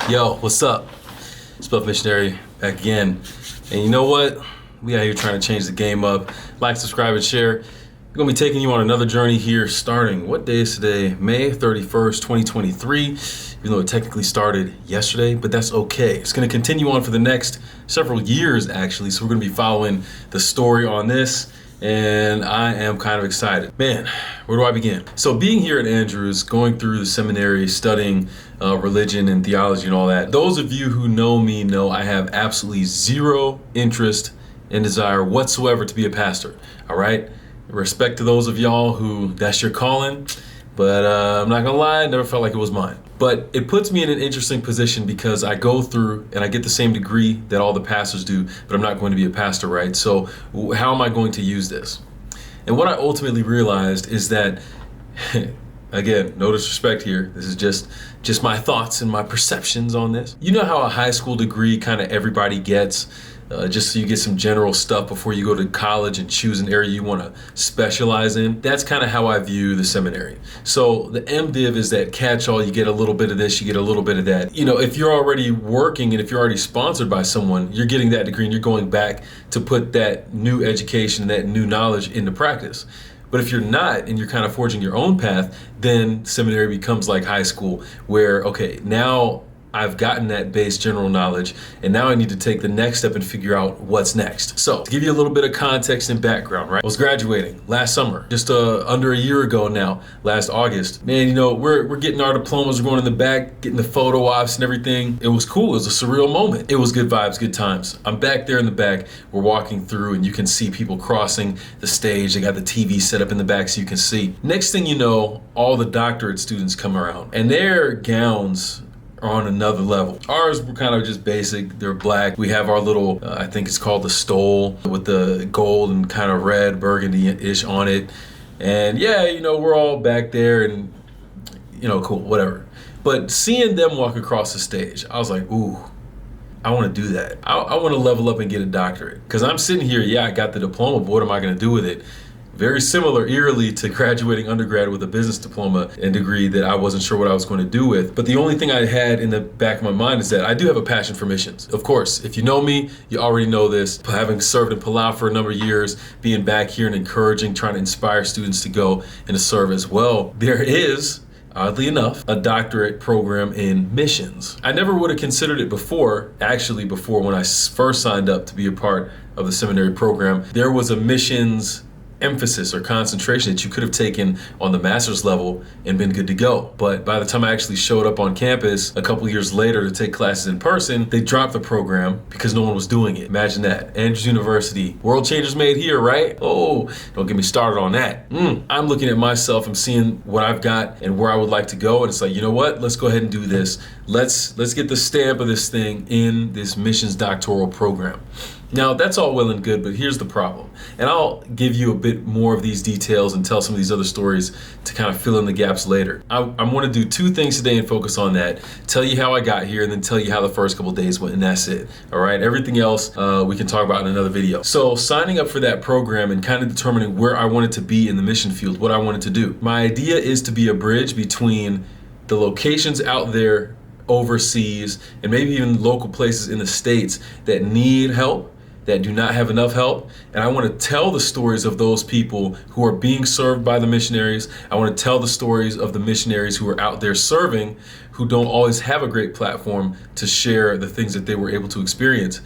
Yo, what's up? It's Buff Missionary back again. And you know what? We out here trying to change the game up. Like, subscribe, and share. We're going to be taking you on another journey here starting, what day is today? May 31st, 2023. Even though it technically started yesterday, but that's okay. It's going to continue on for the next several years, actually. So we're going to be following the story on this. And I am kind of excited. Man, where do I begin? So being here at Andrews, going through the seminary, studying religion and theology and all that, those of you who know me know I have absolutely zero interest and desire whatsoever to be a pastor, all right? Respect to those of y'all who that's your calling, but I'm not gonna lie, I never felt like it was mine. But it puts me in an interesting position because I go through and I get the same degree that all the pastors do, but I'm not going to be a pastor, right? So how am I going to use this? And what I ultimately realized is that, again, no disrespect here, this is just my thoughts and my perceptions on this. You know how a high school degree kind of everybody gets, just so you get some general stuff before you go to college and choose an area you want to specialize in? That's kind of how I view the seminary. So the MDiv is that catch-all. You get a little bit of this, you get a little bit of that. You know, if you're already working and if you're already sponsored by someone, you're getting that degree and you're going back to put that new education, that new knowledge into practice. But if you're not and you're kind of forging your own path, then seminary becomes like high school where, okay, now I've gotten that base general knowledge, and now I need to take the next step and figure out what's next. So to give you a little bit of context and background, right? I was graduating last summer, just under a year ago now, last August. Man, you know, we're getting our diplomas, we're going in the back, getting the photo ops and everything. It was cool, it was a surreal moment. It was good vibes, good times. I'm back there in the back, we're walking through and you can see people crossing the stage. They got the TV set up in the back so you can see. Next thing you know, all the doctorate students come around and their gowns on another level. Ours were kind of just basic. They're black. We have our little, I think it's called the stole with the gold and kind of red burgundy-ish on it. And yeah, you know, we're all back there and, you know, cool, whatever. But seeing them walk across the stage, I was like, ooh, I want to do that. I want to level up and get a doctorate. Because I'm sitting here, yeah, I got the diploma, but what am I going to do with it? Very similar, eerily, to graduating undergrad with a business diploma and degree that I wasn't sure what I was going to do with. But the only thing I had in the back of my mind is that I do have a passion for missions. Of course, if you know me, you already know this. Having served in Palau for a number of years, being back here and encouraging, trying to inspire students to go and to serve as well, there is, oddly enough, a doctorate program in missions. I never would have considered it before. Actually, before when I first signed up to be a part of the seminary program, there was a missions emphasis or concentration that you could have taken on the master's level and been good to go. But by the time I actually showed up on campus a couple years later to take classes in person, they dropped the program because no one was doing it. Imagine that. Andrews University, world changers made here, right? Oh, don't get me started on that. I'm looking at myself, I'm seeing what I've got and where I would like to go, and it's like, you know what? Let's go ahead and do this. Let's get the stamp of this thing in this missions doctoral program. Now, that's all well and good, but here's the problem. And I'll give you a bit more of these details and tell some of these other stories to kind of fill in the gaps later. I want to do two things today and focus on that. Tell you how I got here and then tell you how the first couple days went, and that's it. All right, everything else we can talk about in another video. So signing up for that program and kind of determining where I wanted to be in the mission field, what I wanted to do. My idea is to be a bridge between the locations out there overseas and maybe even local places in the States that need help, that do not have enough help. And I want to tell the stories of those people who are being served by the missionaries. I want to tell the stories of the missionaries who are out there serving, who don't always have a great platform to share the things that they were able to experience.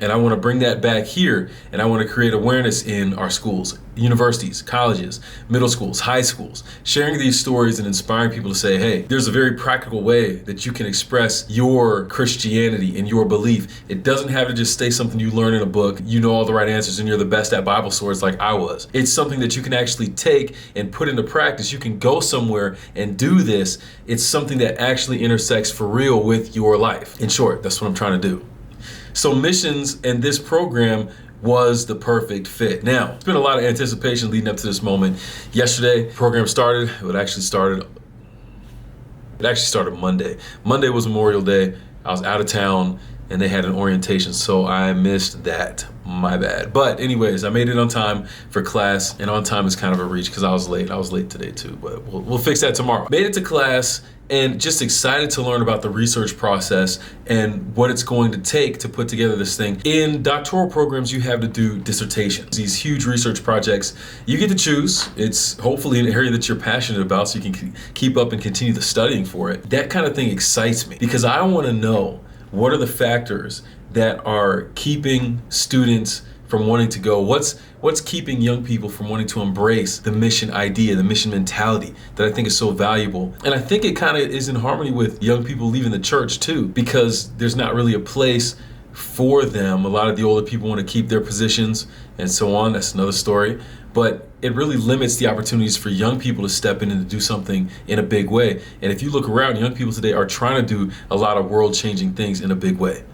And I want to bring that back here, and I want to create awareness in our schools, universities, colleges, middle schools, high schools, sharing these stories and inspiring people to say, hey, there's a very practical way that you can express your Christianity and your belief. It doesn't have to just stay something you learn in a book, you know all the right answers and you're the best at Bible stories like I was. It's something that you can actually take and put into practice. You can go somewhere and do this. It's something that actually intersects for real with your life. In short, that's what I'm trying to do. So missions and this program was the perfect fit. Now, it's been a lot of anticipation leading up to this moment. Yesterday, the program started. It actually started Monday. Monday was Memorial Day. I was out of town and they had an orientation, so I missed that. My bad. But anyways, I made it on time for class, and on time is kind of a reach because I was late. I was late today too, but we'll fix that tomorrow. Made it to class and just excited to learn about the research process and what it's going to take to put together this thing. In doctoral programs, you have to do dissertations, these huge research projects. You get to choose. It's hopefully an area that you're passionate about so you can keep up and continue the studying for it. That kind of thing excites me because I want to know what are the factors that are keeping students from wanting to go. What's keeping young people from wanting to embrace the mission idea, the mission mentality that I think is so valuable. And I think it kind of is in harmony with young people leaving the church too, because there's not really a place for them. A lot of the older people want to keep their positions and so on. That's another story. But it really limits the opportunities for young people to step in and to do something in a big way. And if you look around, young people today are trying to do a lot of world-changing things in a big way.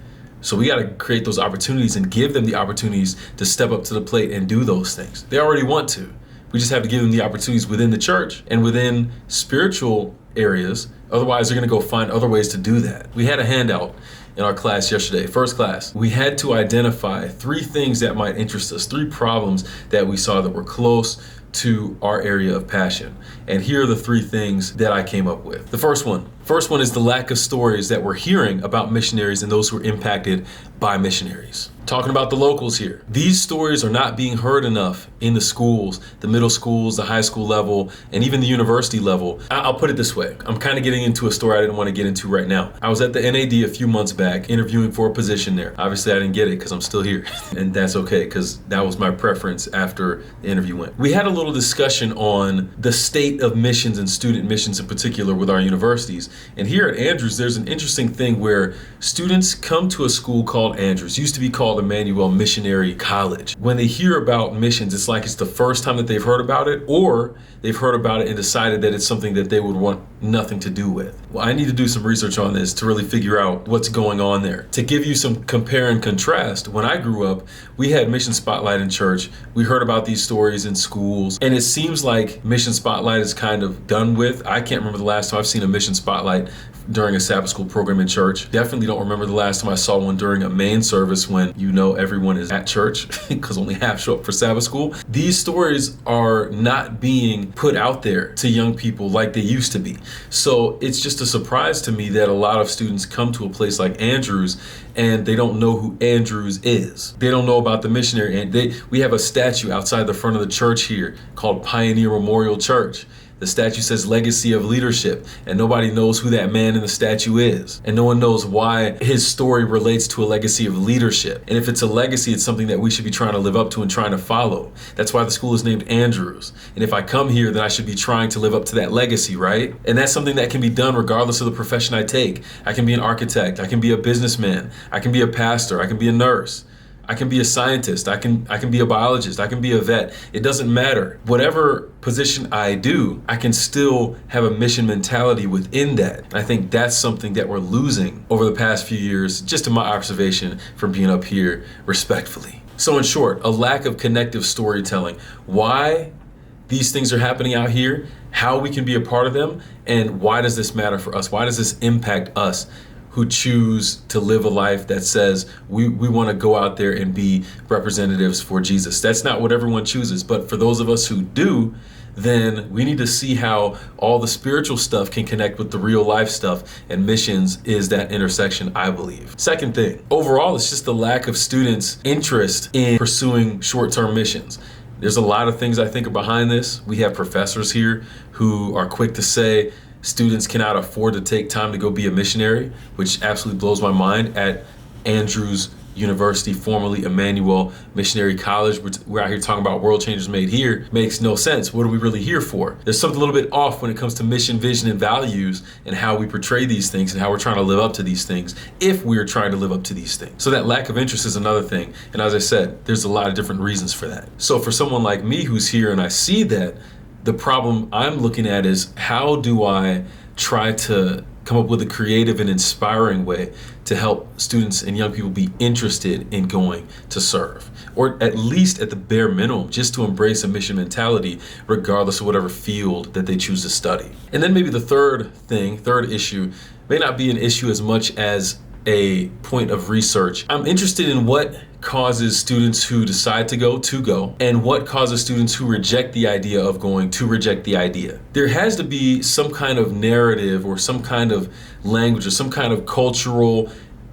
So we got to create those opportunities and give them the opportunities to step up to the plate and do those things. They already want to. We just have to give them the opportunities within the church and within spiritual areas. Otherwise, they're going to go find other ways to do that. We had a handout in our class yesterday, first class. We had to identify 3 things that might interest us, 3 problems that we saw that were close to our area of passion. And here are the 3 things that I came up with. The first one is the lack of stories that we're hearing about missionaries and those who are impacted by missionaries. Talking about the locals here. These stories are not being heard enough in the schools, the middle schools, the high school level, and even the university level. I'll put it this way. I'm kind of getting into a story I didn't want to get into right now. I was at the NAD a few months back interviewing for a position there. Obviously, I didn't get it because I'm still here. And that's okay because that was my preference after the interview went. We had a little discussion on the state of missions and student missions in particular with our universities. And here at Andrews, there's an interesting thing where students come to a school called Andrews, used to be called Emmanuel Missionary College. When they hear about missions, it's like it's the first time that they've heard about it, or they've heard about it and decided that it's something that they would want nothing to do with. Well, I need to do some research on this to really figure out what's going on there. To give you some compare and contrast, when I grew up, we had Mission Spotlight in church. We heard about these stories in schools, and it seems like Mission Spotlight is kind of done with. I can't remember the last time I've seen a Mission Spotlight during a Sabbath school program in church. Definitely don't remember the last time I saw one during a main service when everyone is at church because only half show up for Sabbath school. These stories are not being put out there to young people like they used to be. So it's just a surprise to me that a lot of students come to a place like Andrews and they don't know who Andrews is. They don't know about the missionary. And we have a statue outside the front of the church here called Pioneer Memorial Church. The statue says legacy of leadership, and nobody knows who that man in the statue is. And no one knows why his story relates to a legacy of leadership. And if it's a legacy, it's something that we should be trying to live up to and trying to follow. That's why the school is named Andrews. And if I come here, then I should be trying to live up to that legacy, right? And that's something that can be done regardless of the profession I take. I can be an architect, I can be a businessman, I can be a pastor, I can be a nurse. I can be a scientist, I can be a biologist, I can be a vet. It doesn't matter. Whatever position I do, I can still have a mission mentality within that. And I think that's something that we're losing over the past few years, just in my observation from being up here respectfully. So in short, a lack of connective storytelling. Why these things are happening out here, how we can be a part of them, and why does this matter for us? Why does this impact us who choose to live a life that says we want to go out there and be representatives for Jesus? That's not what everyone chooses, but for those of us who do, then we need to see how all the spiritual stuff can connect with the real life stuff, and missions is that intersection, I believe. Second thing, overall, it's just the lack of students' interest in pursuing short-term missions. There's a lot of things I think are behind this. We have professors here who are quick to say students cannot afford to take time to go be a missionary, which absolutely blows my mind. At Andrews University, formerly Emmanuel Missionary College, we're out here talking about world changers made here. Makes no sense. What are we really here for? There's something a little bit off when it comes to mission, vision, and values and how we portray these things and how we're trying to live up to these things, if we're trying to live up to these things. So that lack of interest is another thing. And as I said, there's a lot of different reasons for that. So for someone like me who's here and I see that, the problem I'm looking at is, how do I try to come up with a creative and inspiring way to help students and young people be interested in going to serve, or at least at the bare minimum, just to embrace a mission mentality regardless of whatever field that they choose to study. And then maybe the third issue may not be an issue as much as a point of research. I'm interested in what causes students who decide to go, and what causes students who reject the idea of going to reject the idea. There has to be some kind of narrative or some kind of language or some kind of cultural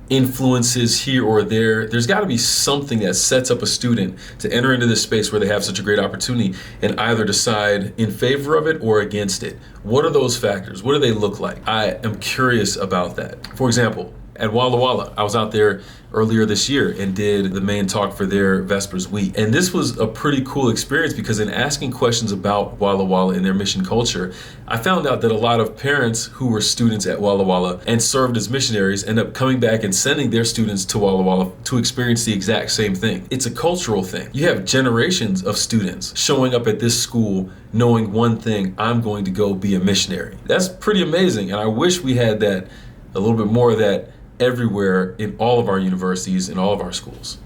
influences here or there. There's got to be something that sets up a student to enter into this space where they have such a great opportunity and either decide in favor of it or against it. What are those factors? What do they look like? I am curious about that. For example, at Walla Walla, I was out there earlier this year and did the main talk for their Vespers week. And this was a pretty cool experience because in asking questions about Walla Walla and their mission culture, I found out that a lot of parents who were students at Walla Walla and served as missionaries end up coming back and sending their students to Walla Walla to experience the exact same thing. It's a cultural thing. You have generations of students showing up at this school knowing one thing: I'm going to go be a missionary. That's pretty amazing. And I wish we had that, a little bit more of that, everywhere in all of our universities and all of our schools.